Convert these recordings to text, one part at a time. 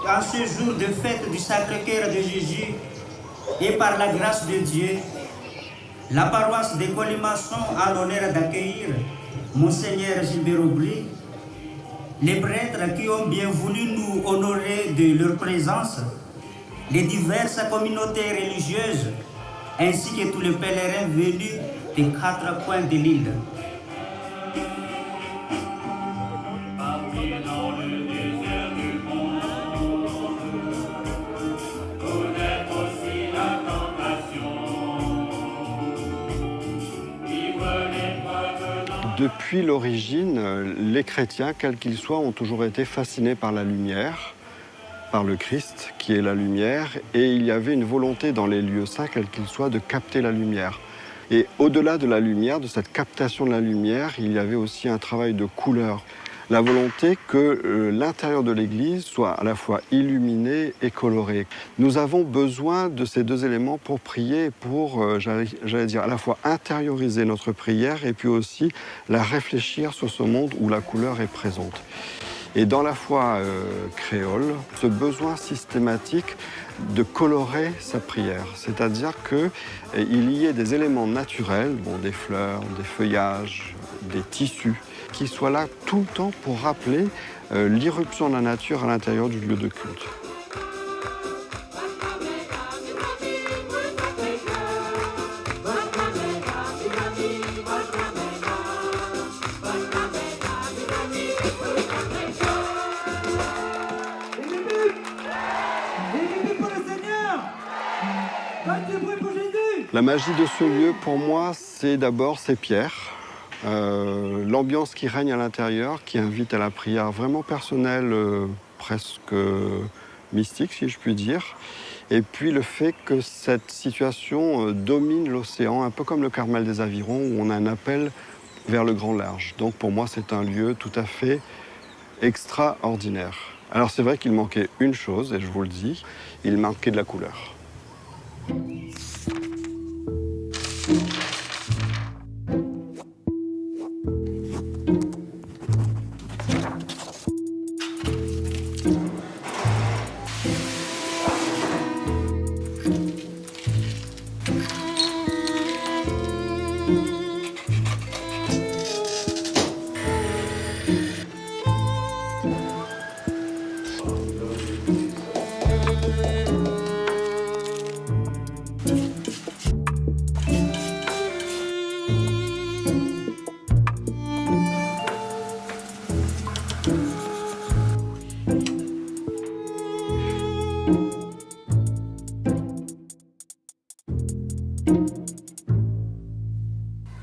En ce jour de fête du Sacré-Cœur de Jésus, et par la grâce de Dieu, la paroisse de Colimaçon a l'honneur d'accueillir Monseigneur Gilbert Aubry, les prêtres qui ont bien voulu nous honorer de leur présence, les diverses communautés religieuses, ainsi que tous les pèlerins venus des 4 coins de l'île. Depuis l'origine, les chrétiens, quels qu'ils soient, ont toujours été fascinés par la lumière, par le Christ qui est la lumière, et il y avait une volonté dans les lieux saints, quels qu'ils soient, de capter la lumière. Et au-delà de la lumière, de cette captation de la lumière, il y avait aussi un travail de couleur. La volonté que l'intérieur de l'église soit à la fois illuminé et coloré. Nous avons besoin de ces deux éléments pour prier, pour, j'allais dire, à la fois intérioriser notre prière et puis aussi la réfléchir sur ce monde où la couleur est présente. Et dans la foi créole, ce besoin systématique de colorer sa prière, c'est-à-dire qu'il y ait des éléments naturels, des fleurs, des feuillages, des tissus, qui soient là tout le temps pour rappeler l'irruption de la nature à l'intérieur du lieu de culte. La magie de ce lieu, pour moi, c'est d'abord ces pierres. L'ambiance qui règne à l'intérieur, qui invite à la prière vraiment personnelle, presque mystique, si je puis dire. Et puis le fait que cette situation domine l'océan, un peu comme le Carmel des Avirons, où on a un appel vers le grand large. Donc pour moi, c'est un lieu tout à fait extraordinaire. Alors c'est vrai qu'il manquait une chose, et je vous le dis, il manquait de la couleur.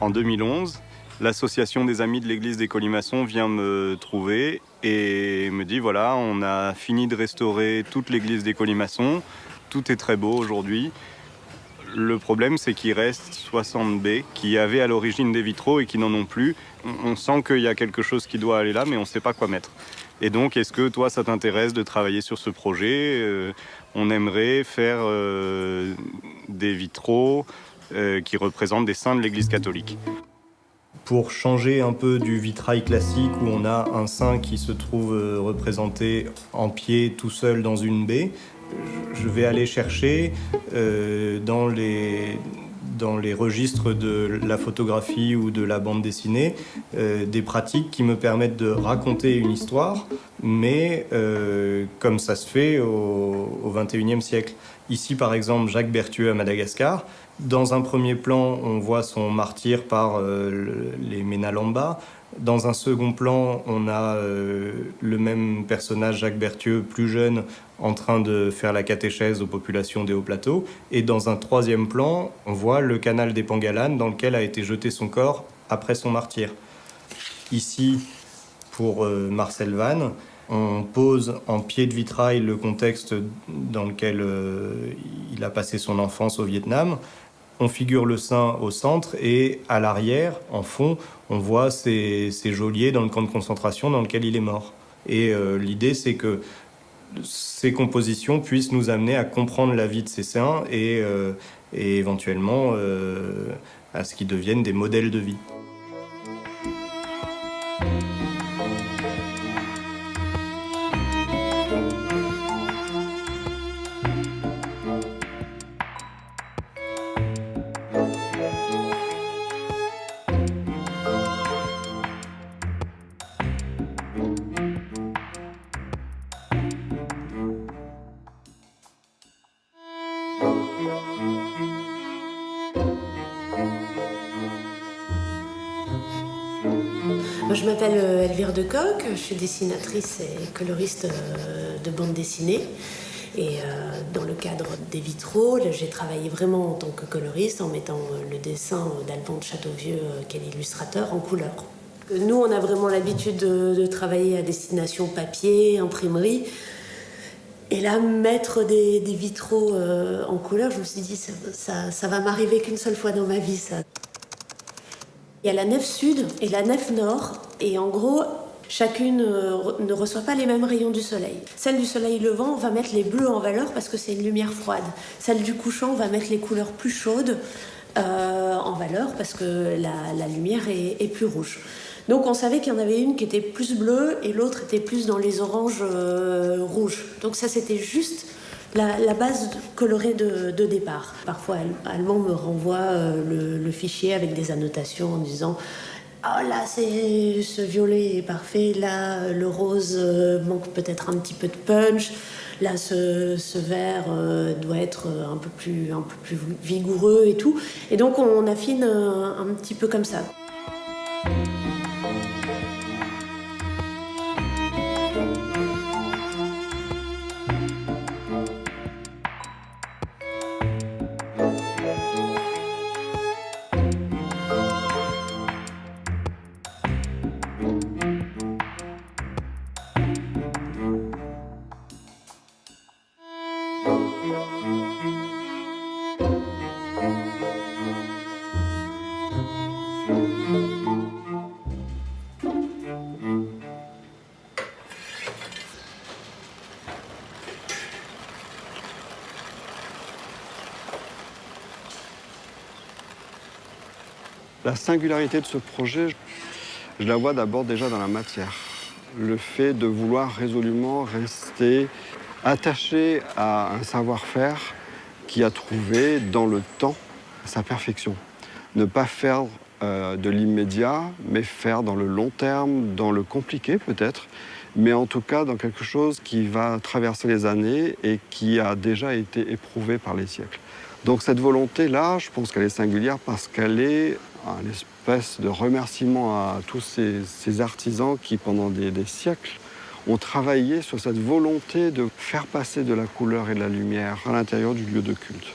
En 2011, l'association des Amis de l'Église des Colimaçons vient me trouver et me dit voilà, on a fini de restaurer toute l'église des Colimaçons, tout est très beau aujourd'hui. Le problème, c'est qu'il reste 60 baies qui avaient à l'origine des vitraux et qui n'en ont plus. On sent qu'il y a quelque chose qui doit aller là, mais on ne sait pas quoi mettre. Et donc, est-ce que toi, ça t'intéresse de travailler sur ce projet ? On aimerait faire des vitraux qui représentent des saints de l'Église catholique. Pour changer un peu du vitrail classique où on a un saint qui se trouve représenté en pied tout seul dans une baie, je vais aller chercher dans les registres de la photographie ou de la bande dessinée des pratiques qui me permettent de raconter une histoire, mais comme ça se fait au XXIe siècle. Ici, par exemple, Jacques Berthieu à Madagascar. Dans un premier plan, on voit son martyre par les Menalamba. Dans un second plan, on a le même personnage, Jacques Berthieu, plus jeune, en train de faire la catéchèse aux populations des Hauts-Plateaux. Et dans un troisième plan, on voit le canal des Pangalanes dans lequel a été jeté son corps après son martyre. Ici, pour Marcel Vannes, on pose en pied de vitrail le contexte dans lequel il a passé son enfance au Vietnam. On figure le saint au centre et à l'arrière, en fond, on voit ces geôliers dans le camp de concentration dans lequel il est mort. Et l'idée, c'est que ces compositions puissent nous amener à comprendre la vie de ces saints et éventuellement à ce qu'ils deviennent des modèles de vie. Moi, je m'appelle Elvire Decoq, je suis dessinatrice et coloriste de bande dessinée. Et dans le cadre des vitraux, j'ai travaillé vraiment en tant que coloriste en mettant le dessin d'Alban de Châteauvieux, qui est l'illustrateur, en couleur. Nous, on a vraiment l'habitude de travailler à destination papier, imprimerie. Et là, mettre des vitraux en couleur, je me suis dit, ça va m'arriver qu'une seule fois dans ma vie, ça. Il y a la nef sud et la nef nord. Et en gros, chacune ne reçoit pas les mêmes rayons du soleil. Celle du soleil levant, on va mettre les bleus en valeur parce que c'est une lumière froide. Celle du couchant, on va mettre les couleurs plus chaudes en valeur parce que la lumière est plus rouge. Donc on savait qu'il y en avait une qui était plus bleue et l'autre était plus dans les oranges rouges. Donc ça, c'était juste la base colorée de départ. Parfois, Alban me renvoie le fichier avec des annotations en disant « Oh là, ce violet est parfait, là, le rose manque peut-être un petit peu de punch, là, ce vert doit être un peu plus vigoureux et tout. » Et donc, on affine un petit peu comme ça. La singularité de ce projet, je la vois d'abord déjà dans la matière. Le fait de vouloir résolument rester attaché à un savoir-faire qui a trouvé dans le temps sa perfection. Ne pas faire de l'immédiat, mais faire dans le long terme, dans le compliqué peut-être, mais en tout cas dans quelque chose qui va traverser les années et qui a déjà été éprouvé par les siècles. Donc cette volonté-là, je pense qu'elle est singulière parce qu'elle est un espèce de remerciement à tous ces artisans qui, pendant des siècles, ont travaillé sur cette volonté de faire passer de la couleur et de la lumière à l'intérieur du lieu de culte.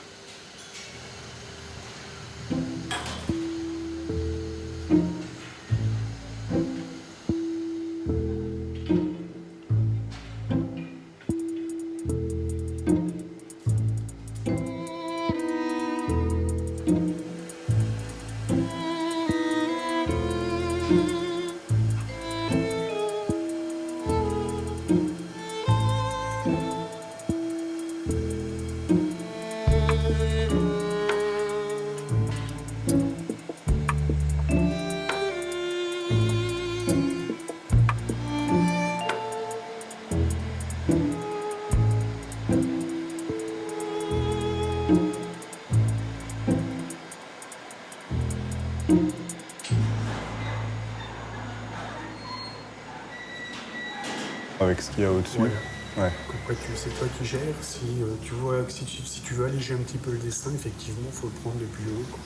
Avec ce qu'il y a au-dessus. Ouais. Ouais. Après, c'est toi qui gères. Si tu vois que si tu veux alléger un petit peu le dessin, effectivement, il faut le prendre depuis le haut, quoi.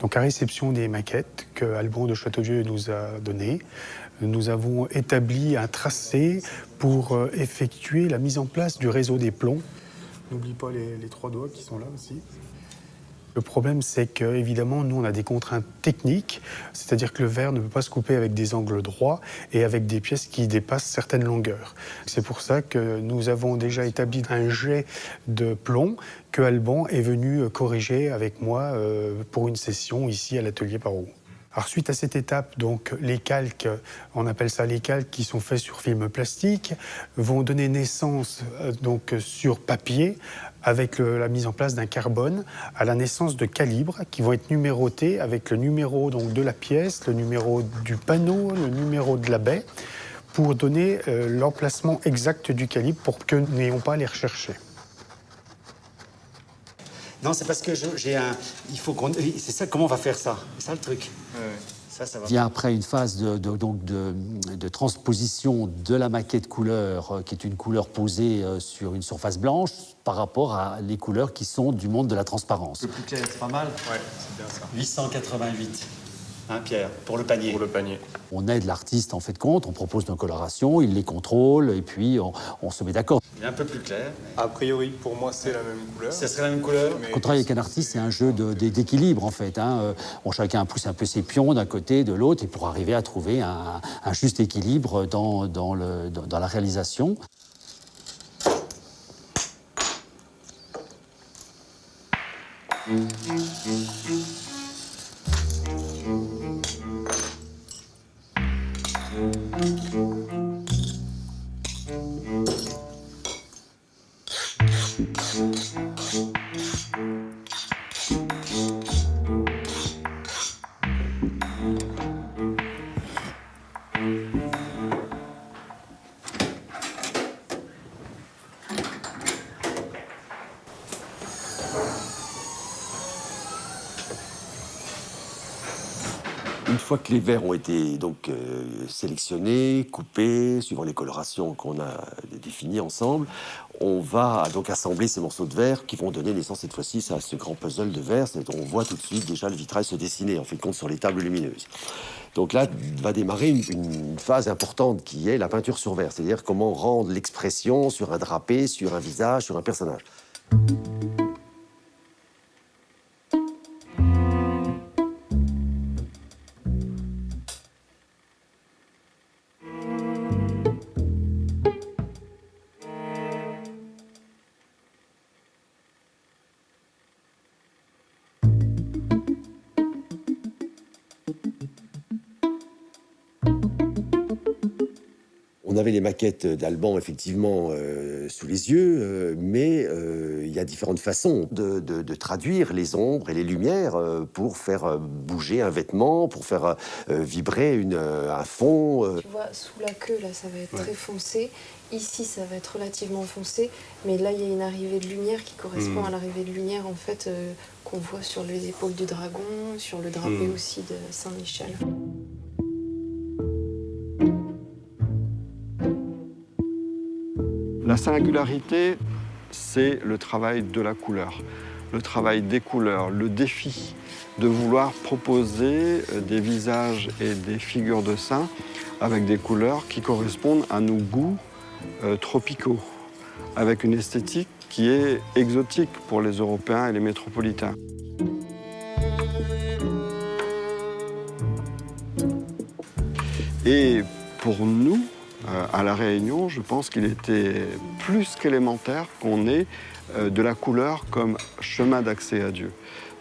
Donc, à réception des maquettes que Alban de Châteauvieux nous a données, nous avons établi un tracé pour effectuer la mise en place du réseau des plombs. N'oublie pas les 3 doigts qui sont là aussi. Le problème, c'est qu'évidemment, nous, on a des contraintes techniques, c'est-à-dire que le verre ne peut pas se couper avec des angles droits et avec des pièces qui dépassent certaines longueurs. C'est pour ça que nous avons déjà établi un jet de plomb que Alban est venu corriger avec moi pour une session ici à l'atelier Parrot. Alors, suite à cette étape, donc, les calques, on appelle ça les calques qui sont faits sur film plastique, vont donner naissance donc, sur papier avec la mise en place d'un carbone à la naissance de calibres qui vont être numérotés avec le numéro donc, de la pièce, le numéro du panneau, le numéro de la baie, pour donner l'emplacement exact du calibre pour que nous n'ayons pas à les rechercher. Non, c'est parce que j'ai un... Il faut qu'on... C'est ça, comment on va faire ça? C'est ça le truc. Vient après une phase de transposition de la maquette couleur, qui est une couleur posée sur une surface blanche, par rapport à les couleurs qui sont du monde de la transparence. Le plus clair, c'est pas mal. Ouais, c'est bien ça. 888, hein, Pierre, pour le panier. Pour le panier. On aide l'artiste en fait de compte, on propose nos colorations, il les contrôle, et puis on se met d'accord. Il est un peu plus clair. A priori, pour moi, c'est la même couleur. Ça serait la même couleur. Quand on travaille avec un artiste, c'est un jeu d'équilibre en fait. Hein. Chacun pousse un peu ses pions d'un côté, de l'autre, et pour arriver à trouver un juste équilibre dans la réalisation. Une fois que les verres ont été donc sélectionnés, coupés, suivant les colorations qu'on a définies ensemble, on va donc assembler ces morceaux de verre qui vont donner naissance cette fois-ci à ce grand puzzle de verre. On voit tout de suite déjà le vitrail se dessiner, en fait, compte sur les tables lumineuses. Donc là va démarrer une phase importante qui est la peinture sur verre, c'est-à-dire comment rendre l'expression sur un drapé, sur un visage, sur un personnage. On avait les maquettes d'Alban, effectivement, sous les yeux, mais il y a différentes façons de traduire les ombres et les lumières pour faire bouger un vêtement, pour faire vibrer un fond. Tu vois, sous la queue, là, ça va être très foncé. Ici, ça va être relativement foncé. Mais là, il y a une arrivée de lumière qui correspond à l'arrivée de lumière, en fait, qu'on voit sur les épaules du dragon, sur le drapé aussi de Saint-Michel. La singularité, c'est le travail de la couleur, le travail des couleurs, le défi de vouloir proposer des visages et des figures de saints avec des couleurs qui correspondent à nos goûts tropicaux, avec une esthétique qui est exotique pour les Européens et les métropolitains. Et pour nous, à La Réunion, je pense qu'il était plus qu'élémentaire qu'on ait de la couleur comme chemin d'accès à Dieu.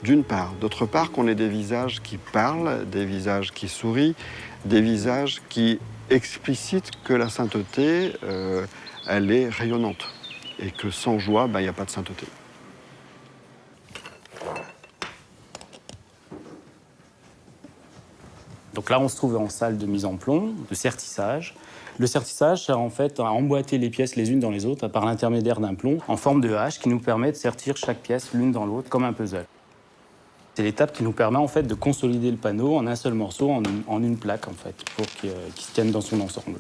D'une part. D'autre part, qu'on ait des visages qui parlent, des visages qui sourient, des visages qui explicitent que la sainteté, elle est rayonnante. Et que sans joie, il n'y a pas de sainteté. Donc là, on se trouve en salle de mise en plomb, de sertissage. Le sertissage sert en fait à emboîter les pièces les unes dans les autres par l'intermédiaire d'un plomb en forme de hache qui nous permet de sertir chaque pièce l'une dans l'autre comme un puzzle. C'est l'étape qui nous permet en fait de consolider le panneau en un seul morceau, en une plaque en fait, pour qu'il se tienne dans son ensemble.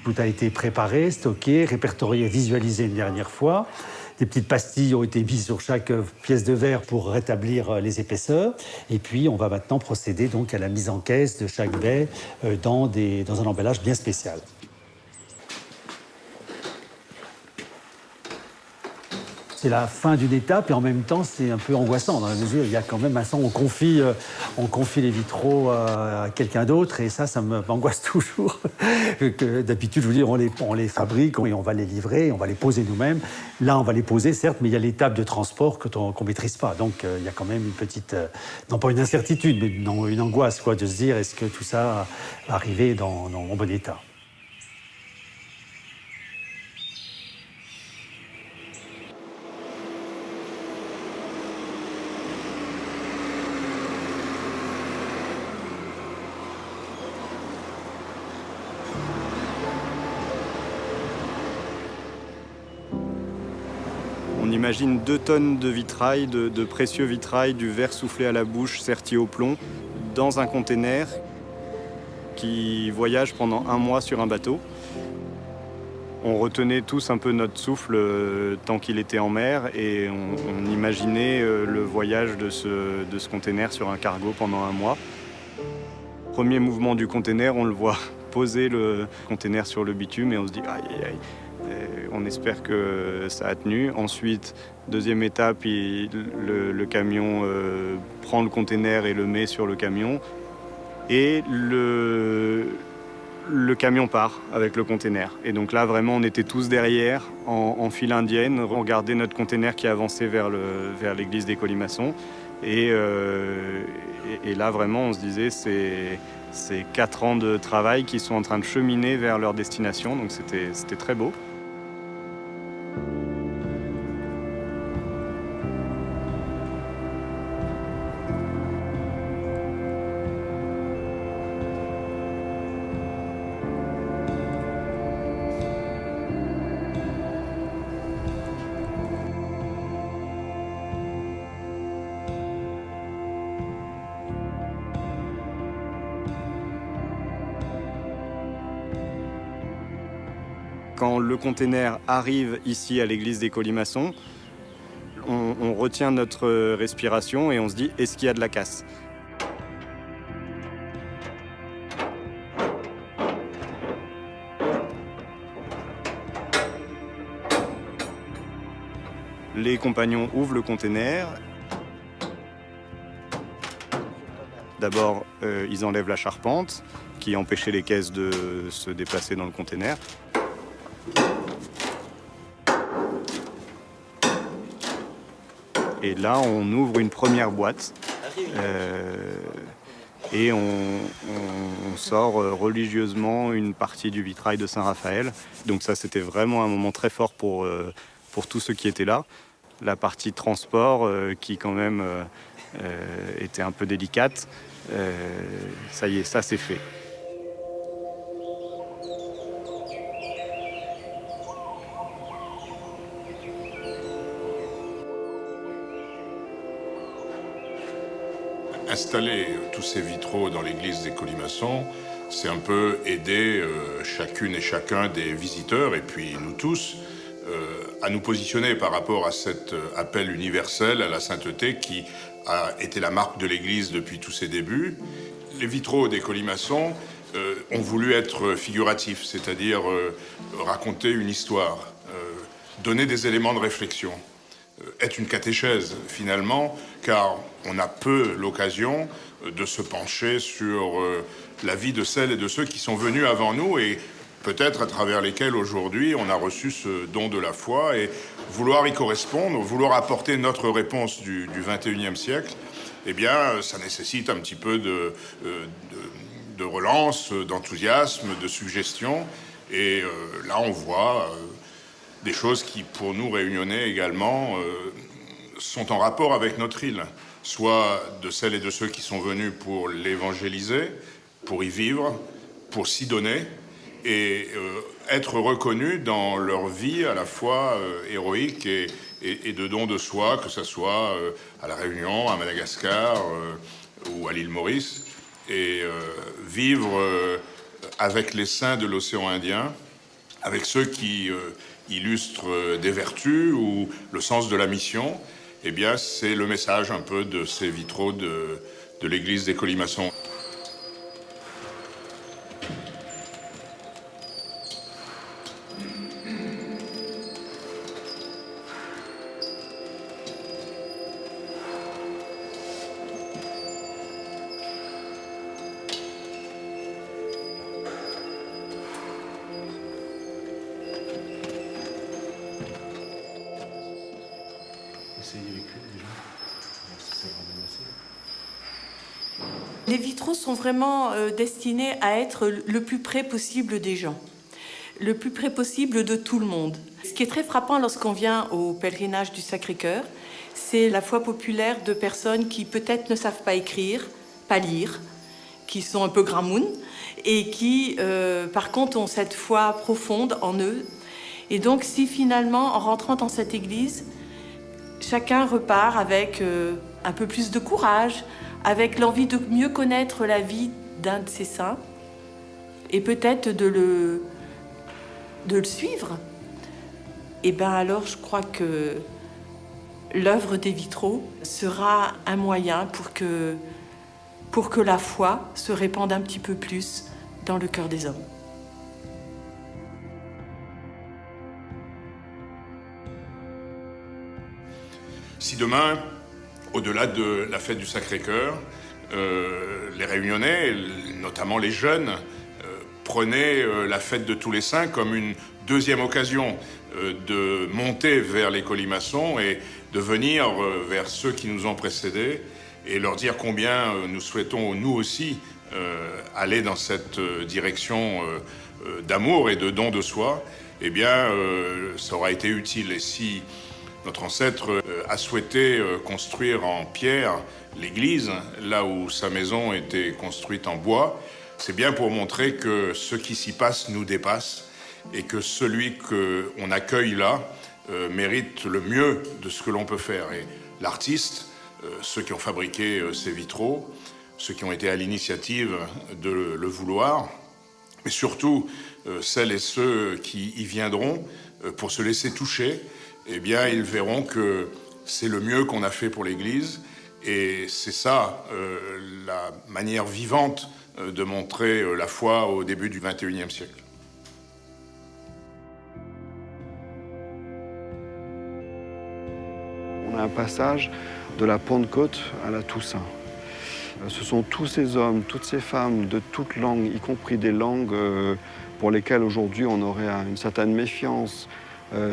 Tout a été préparé, stocké, répertorié, visualisé une dernière fois. Des petites pastilles ont été mises sur chaque pièce de verre pour rétablir les épaisseurs. Et puis, on va maintenant procéder donc à la mise en caisse de chaque baie dans un emballage bien spécial. c'est la fin d'une étape et en même temps c'est un peu angoissant dans la mesure où il y a quand même un sens, on confie les vitraux à quelqu'un d'autre et ça m'angoisse toujours. D'habitude, je veux dire, on les fabrique et on va les livrer, on va les poser nous-mêmes. Là, on va les poser, certes, mais il y a l'étape de transport qu'on ne maîtrise pas. Donc, il y a quand même une petite, non pas une incertitude, mais une angoisse, quoi, de se dire est-ce que tout ça va arriver en bon état. On imagine 2 tonnes de vitrail, de précieux vitrail, du verre soufflé à la bouche, serti au plomb, dans un container qui voyage pendant 1 mois sur un bateau. On retenait tous un peu notre souffle tant qu'il était en mer et on imaginait le voyage de ce container sur un cargo pendant 1 mois. Premier mouvement du container, on le voit poser le container sur le bitume et on se dit aïe aïe aïe. On espère que ça a tenu. Ensuite, deuxième étape, le camion prend le container et le met sur le camion. Et le camion part avec le container. Et donc là, vraiment, on était tous derrière, en file indienne. On regardait notre container qui avançait vers l'église des Colimaçons. Et là, vraiment, on se disait, c'est 4 ans de travail qui sont en train de cheminer vers leur destination. Donc c'était très beau. Quand le container arrive ici à l'église des Colimaçons, on retient notre respiration et on se dit « est-ce qu'il y a de la casse ?» Les compagnons ouvrent le container. D'abord, ils enlèvent la charpente qui empêchait les caisses de se déplacer dans le container. Et là, on ouvre une première boîte et on sort religieusement une partie du vitrail de Saint-Raphaël. Donc ça, c'était vraiment un moment très fort pour tous ceux qui étaient là. La partie transport qui quand même était un peu délicate, ça y est, ça c'est fait. Installer tous ces vitraux dans l'église des Colimaçons, c'est un peu aider chacune et chacun des visiteurs, et puis nous tous, à nous positionner par rapport à cet appel universel à la sainteté qui a été la marque de l'église depuis tous ses débuts. Les vitraux des Colimaçons ont voulu être figuratifs, c'est-à-dire raconter une histoire, donner des éléments de réflexion. Est une catéchèse finalement, car on a peu l'occasion de se pencher sur la vie de celles et de ceux qui sont venus avant nous et peut-être à travers lesquels aujourd'hui on a reçu ce don de la foi et vouloir y correspondre, vouloir apporter notre réponse du XXIe siècle, eh bien ça nécessite un petit peu de relance, d'enthousiasme, de suggestion et là on voit des choses qui, pour nous réunionnais également, sont en rapport avec notre île, soit de celles et de ceux qui sont venus pour l'évangéliser, pour y vivre, pour s'y donner, et être reconnus dans leur vie à la fois héroïque et de don de soi, que ce soit à La Réunion, à Madagascar ou à l'île Maurice, et vivre avec les saints de l'océan Indien, avec ceux qui illustrent des vertus ou le sens de la mission, eh bien, c'est le message un peu de ces vitraux de l'église des Colimaçons. Les vitraux sont vraiment destinés à être le plus près possible des gens, le plus près possible de tout le monde. Ce qui est très frappant lorsqu'on vient au pèlerinage du Sacré-Cœur, c'est la foi populaire de personnes qui peut-être ne savent pas écrire, pas lire, qui sont un peu gramounes et qui, par contre, ont cette foi profonde en eux. Et donc, si finalement, en rentrant dans cette église, chacun repart avec un peu plus de courage, avec l'envie de mieux connaître la vie d'un de ces saints et peut-être de le suivre, et bien alors je crois que l'œuvre des vitraux sera un moyen pour que la foi se répande un petit peu plus dans le cœur des hommes. Si demain, au-delà de la fête du Sacré-Cœur, les Réunionnais, notamment les jeunes, prenaient la fête de tous les saints comme une deuxième occasion de monter vers les colimaçons et de venir vers ceux qui nous ont précédés et leur dire combien nous souhaitons, nous aussi, aller dans cette direction d'amour et de don de soi, eh bien, ça aura été utile. Et si notre ancêtre a souhaité construire en pierre l'église, là où sa maison était construite en bois, c'est bien pour montrer que ce qui s'y passe nous dépasse et que celui qu'on accueille là mérite le mieux de ce que l'on peut faire. Et l'artiste, ceux qui ont fabriqué ces vitraux, ceux qui ont été à l'initiative de le vouloir, mais surtout celles et ceux qui y viendront pour se laisser toucher, eh bien, ils verront que c'est le mieux qu'on a fait pour l'Église. Et c'est ça, la manière vivante de montrer la foi au début du XXIe siècle. On a un passage de la Pentecôte à la Toussaint. Ce sont tous ces hommes, toutes ces femmes de toutes langues, y compris des langues pour lesquelles aujourd'hui on aurait une certaine méfiance,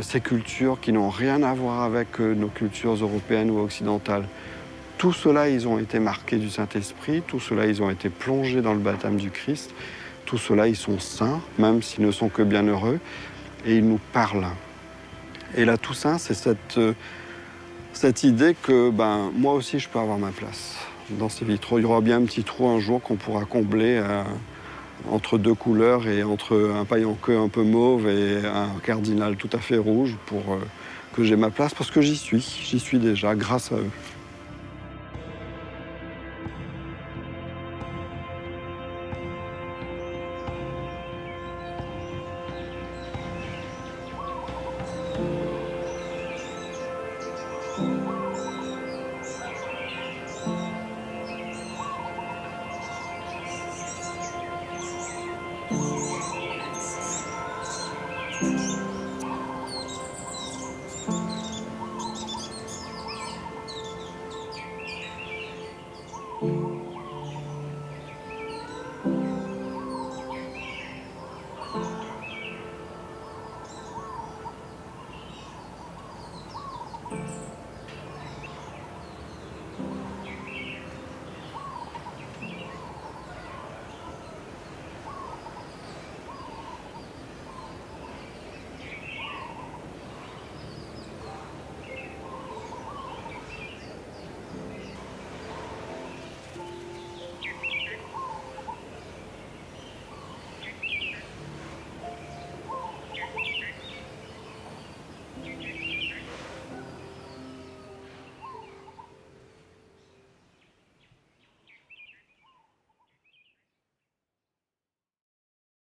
ces cultures qui n'ont rien à voir avec nos cultures européennes ou occidentales. Tout cela, ils ont été marqués du Saint-Esprit, tout cela, ils ont été plongés dans le baptême du Christ, tout cela, ils sont saints, même s'ils ne sont que bienheureux, et ils nous parlent. Et la Toussaint, c'est cette idée que moi aussi, je peux avoir ma place dans ces vitraux. Il y aura bien un petit trou un jour qu'on pourra combler entre deux couleurs et entre un paille en queue un peu mauve et un cardinal tout à fait rouge pour que j'ai ma place, parce que j'y suis déjà, grâce à eux. Thank you.